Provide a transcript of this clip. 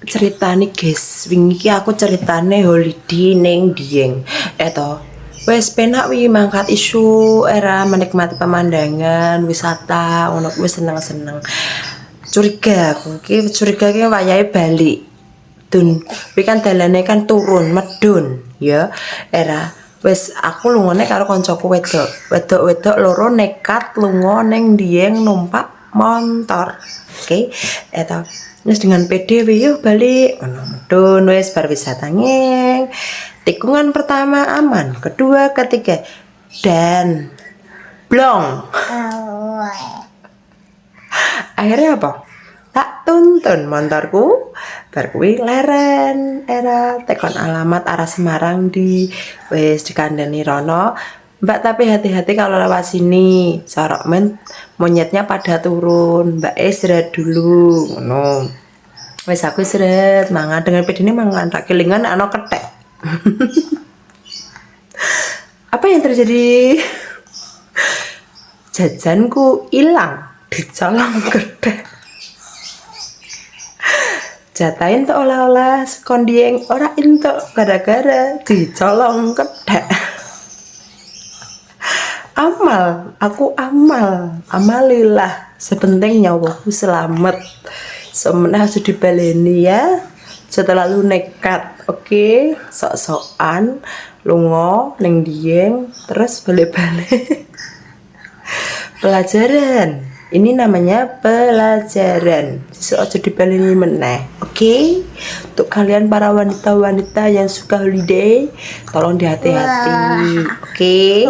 ceritane guys, wingi iki aku ceritane holiday ning Dieng. Eto. Wes penak wi mangkat isu era menikmati pemandangan, wisata, ngono wis seneng-seneng. Curiga aku ki wayahe balik. Dun, kuwi kan dalane kan turun medun, ya. Era wis aku lungone karo koncoku wedok. Wedok-wedok loro nekat lunga ning Dieng numpak motor. Oke, eta wis dengan PD yuk balik ono medun wis pariwisata ngeng. Tikungan pertama aman, kedua, ketiga dan blong. Akhirnya apa? Tak tuntun motorku bar kuwi leren era tekon alamat arah Semarang di wis dikandani rono. Mbak tapi hati-hati kalau lewat sini. Sorok monyetnya pada turun. Mbak istirahat dulu. Ngono. Wis aku istirahat mangan dengan pedine mangan tak kelingan ana kethek. Apa yang terjadi? Jajanku hilang dicolong kethek. Jatahin tuh olah-olah sekondieng ora entuk gara-gara dicolong kethek. Aku amalilah sepenting nyawaku selamat. Semenah harus dibaleni ya. Setelah lu nekat, oke? Sok-sokan lunga ning Dieng terus balik-balik. Pelajaran. Ini namanya pelajaran. Sesuk aja dibaleni meneh. Oke? Untuk kalian para wanita-wanita yang suka holiday, tolong dihati-hati. Oke?